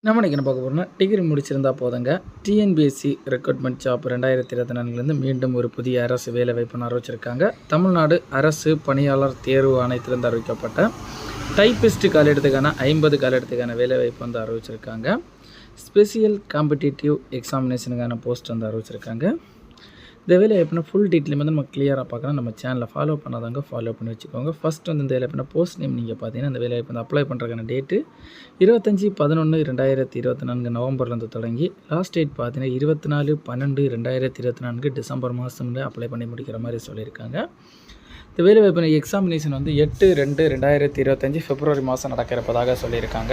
நம்ம இன்றைக்கி என்ன பார்க்க போகிறோம்னா, டிகிரி முடிச்சிருந்தா போதுங்க, டிஎன்பிஎஸ்சி ரெக்ரூட்மெண்ட் ஜாப் 2024 மீண்டும் ஒரு புதிய அரசு வேலைவாய்ப்புன்னு அறிவிச்சிருக்காங்க. தமிழ்நாடு அரசு பணியாளர் தேர்வு ஆணையத்திலிருந்து அறிவிக்கப்பட்ட டைப்பிஸ்ட் காலிடத்துக்கான 50 காலிடத்துக்கான வேலைவாய்ப்பு வந்து அறிவிச்சிருக்காங்க. ஸ்பெஷியல் காம்படிட்டிவ் எக்ஸாமினேஷனுக்கான போஸ்ட் வந்து அறிவிச்சிருக்காங்க. இந்த வேலைவாய்ப்புனா ஃபுல் டீட்டெயிலும் வந்து நம்ம கிளியராக பார்க்கலாம். நம்ம சேனலில் ஃபாலோ பண்ணாதவங்க ஃபாலோ பண்ணி வச்சுக்கோங்க. ஃபஸ்ட் வந்து இந்த வேலைவாய்ப்புனா போஸ்ட் நேம் நீங்கள் பார்த்தீங்கன்னா, இந்த வேலைவாய்ப்பு வந்து அப்ளை பண்ணுறதுக்கான டேட்டு 25/11/2024 நவம்பர்லேருந்து தொடங்கி லாஸ்ட் டேட் பார்த்தீங்கன்னா 24/12/2024 டிசம்பர் மாதம்ல அப்ளை பண்ணி முடிக்கிற மாதிரி சொல்லியிருக்காங்க. இந்த வேலைவாய்ப்பு எக்ஸாமினேஷன் வந்து 8/2/2025 பிப்ரவரி மாதம் நடக்கிறப்பதாக சொல்லியிருக்காங்க.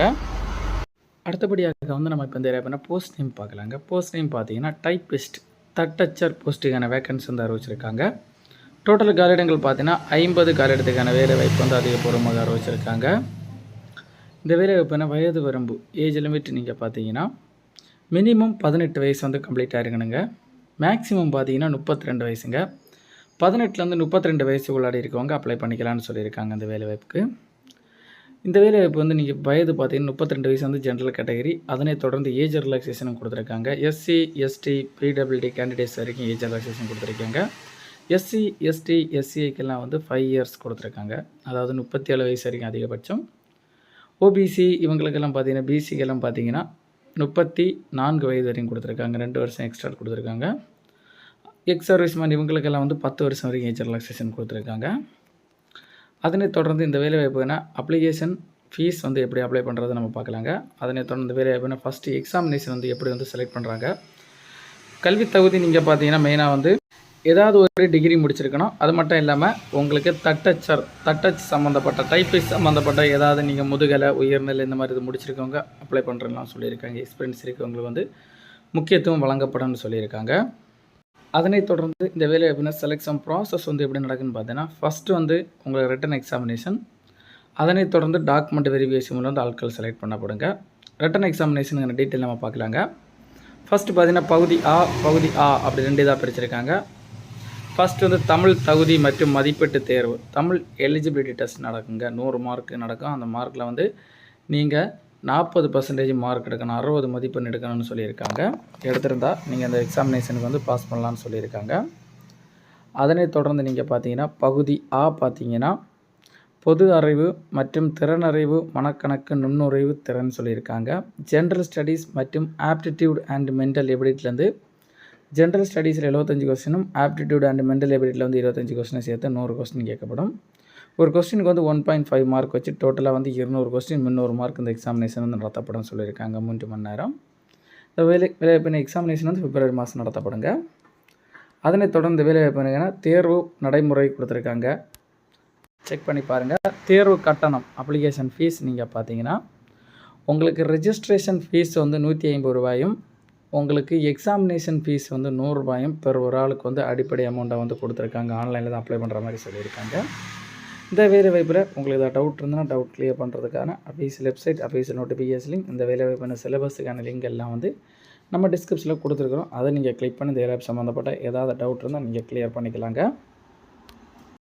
அடுத்தபடியாக வந்து நம்ம இப்போ இந்த வேலைவாய்ப்புனா போஸ்ட் நேம் பார்க்கலாங்க. போஸ்ட் நேம் பார்த்தீங்கன்னா டைப்பிஸ்ட் தட்டச்சர் போஸ்ட்டுக்கான வேக்கன்சி வந்து அறிவிச்சிருக்காங்க. டோட்டல் காலிடங்கள் பார்த்தீங்கன்னா 50 காலிடத்துக்கான வேலைவாய்ப்பு வந்து அதிகபூர்வமாக அறிவிச்சிருக்காங்க. இந்த வேலைவாய்ப்புனா வயது வரம்பு ஏஜ் லிமிட் நீங்கள் பார்த்தீங்கன்னா மினிமம் 18 வயசு வந்து கம்ப்ளீட் ஆகிருக்கணுங்க. மேக்ஸிமம் பார்த்தீங்கன்னா 32 வயசுங்க. 18லேருந்து 32 வயசு உள்ளாடி இருக்கவங்க அப்ளை பண்ணிக்கலாம்னு சொல்லியிருக்காங்க இந்த வேலைவாய்ப்புக்கு. இந்த வேலைவாய்ப்பு வந்து நீங்கள் வயது பார்த்தீங்கன்னா 32 வயசு வந்து ஜென்ரல் கேட்டகரி, அதனை தொடர்ந்து ஏஜ் ரிலாக்ஸேஷனும் கொடுத்துருக்காங்க. எஸ்சி எஸ்டி பிடபிள்யூடி கேண்டிடேட்ஸ் வரைக்கும் ஏஜ் ரிலாக்ஸேஷன் கொடுத்துருக்காங்க. எஸ்சி எஸ்டி எஸ்சிஐக்கெல்லாம் வந்து 5 இயர்ஸ் கொடுத்துருக்காங்க, அதாவது 37 வயசு வரைக்கும் அதிகபட்சம். ஓபிசி இவங்களுக்கெல்லாம் பார்த்தீங்கன்னா பிசிக்கெல்லாம் பார்த்தீங்கன்னா 34 வயது வரைக்கும் கொடுத்துருக்காங்க, 2 வருஷம் எக்ஸ்ட்ரா கொடுத்துருக்காங்க. எக்ஸ் சர்வீஸ்மேன் இவங்களுக்கெல்லாம் வந்து 10 வருஷம் வரைக்கும் ஏஜ் ரிலாக்ஸேஷன் கொடுத்துருக்காங்க. அதனை தொடர்ந்து இந்த வேலைவாய்ப்புனா அப்ளிகேஷன் ஃபீஸ் வந்து எப்படி அப்ளை பண்ணுறது நம்ம பார்க்கலாங்க. அதனை தொடர்ந்து வேலைவாய்ப்புனா ஃபஸ்ட்டு எக்ஸாமினேஷன் வந்து எப்படி வந்து செலக்ட் பண்ணுறாங்க. கல்வி தகுதி நீங்கள் பார்த்தீங்கன்னா மெயினாக வந்து ஏதாவது ஒரு டிகிரி முடிச்சிருக்கணும். அது மட்டும் இல்லாமல் உங்களுக்கு தட்டச் சம்மந்தப்பட்ட டைப்பிஸ்ட் சம்மந்தப்பட்ட ஏதாவது நீங்கள் முதுகலை உயர்நிலை இந்த மாதிரி இது முடிச்சிருக்கவங்க அப்ளை பண்ணுறதுலாம் சொல்லியிருக்காங்க. எக்ஸ்பீரியன்ஸ் இருக்கவங்களுக்கு வந்து முக்கியத்துவம் வழங்கப்படும்னு சொல்லியிருக்காங்க. அதனைத் தொடர்ந்து இந்த வேலைவாய்ப்புனா செலெக்ஷன் ப்ராசஸ் வந்து எப்படி நடக்குதுன்னு பார்த்தீங்கன்னா, ஃபஸ்ட்டு வந்து உங்களுக்கு ரிட்டன் எக்ஸாமினேஷன், அதனைத் தொடர்ந்து டாக்குமெண்ட் வெரிஃபிகேஷன் மூலம் வந்து ஆட்கள் செலக்ட் பண்ணப்படுங்க. ரிட்டன் எக்ஸாமினேஷனுங்கிற டீட்டெயில் நம்ம பார்க்கலாங்க. ஃபஸ்ட்டு பார்த்தீங்கன்னா பகுதி ஆ அப்படி 2 இதாக பிரிச்சிருக்காங்க. ஃபஸ்ட்டு வந்து தமிழ் தகுதி மற்றும் மதிப்பீட்டு தேர்வு, தமிழ் எலிஜிபிலிட்டி டெஸ்ட் நடக்குங்க. 100 மார்க் நடக்கும். அந்த மார்க்கில் வந்து நீங்கள் 40% மார்க் எடுக்கணும், 60 மதிப்பெண் எடுக்கணும்னு சொல்லியிருக்காங்க. எடுத்திருந்தால் நீங்கள் அந்த எக்ஸாமினேஷனுக்கு வந்து பாஸ் பண்ணலான்னு சொல்லியிருக்காங்க. அதனைத் தொடர்ந்து நீங்கள் பார்த்தீங்கன்னா பகுதி ஆ பார்த்தீங்கன்னா பொது அறிவு மற்றும் திறனறிவு, மனக்கணக்கு, நுண்ணுறிவு திறன் சொல்லியிருக்காங்க. ஜென்ரல் ஸ்டடீஸ் மற்றும் ஆப்டிடியூட் அண்ட் மென்டல் எபிலிட்டிலேருந்து ஜென்ரல் ஸ்டடீஸில் 75 கொஸ்டினும் ஆப்டிடியூட் அண்ட் மென்டல் எபிலிட்டியில் வந்து 25 கொஸ்டினும் சேர்த்து 100 கொஸ்டின் கேட்கப்படும். ஒரு கொஸ்டினுக்கு வந்து 1.5 மார்க் வச்சு டோட்டலாக வந்து 200 கொஸ்டின் 300 மார்க் இந்த எக்ஸாமினேஷன் வந்து நடத்தப்படும் சொல்லியிருக்காங்க. 3 மணி நேரம். இந்த வேலைவாய்ப்பு எக்ஸாமினேஷன் வந்து பிப்ரவரி மாதம் நடத்தப்படுங்க. அதனைத் தொடர்ந்து வேலைவாய்ப்புனா தேர்வு நடைமுறை கொடுத்துருக்காங்க, செக் பண்ணி பாருங்கள். தேர்வு கட்டணம் அப்ளிகேஷன் ஃபீஸ் நீங்கள் பார்த்தீங்கன்னா உங்களுக்கு ரெஜிஸ்ட்ரேஷன் ஃபீஸ் வந்து 150 ரூபாயும், உங்களுக்கு எக்ஸாமினேஷன் ஃபீஸ் வந்து 100 ரூபாயும் பெர் ஒரு ஆளுக்கு வந்து அடிப்படை அமௌண்ட்டை வந்து கொடுத்துருக்காங்க. ஆன்லைனில் தான் அப்ளை பண்ணுற மாதிரி சொல்லியிருக்காங்க. இந்த வேலைவாய்ப்பில் உங்களுக்கு ஏதாவது டவுட் இருந்ததுன்னா டவுட் கிளியர் பண்ணுறதுக்கான official website, official notification link, இந்த வேலைவாய்ப்பான சிலபஸுக்கான லிங்க் எல்லாம் வந்து நம்ம டிஸ்கிரிப்ஷனில் கொடுத்துருக்குறோம். அதை நீங்கள் கிளிக் பண்ணி இந்த வேலைவாய்ப்பு சம்மந்தப்பட்ட ஏதாவது டவுட் இருந்தால் நீங்கள் கிளியர் பண்ணிக்கலாங்க.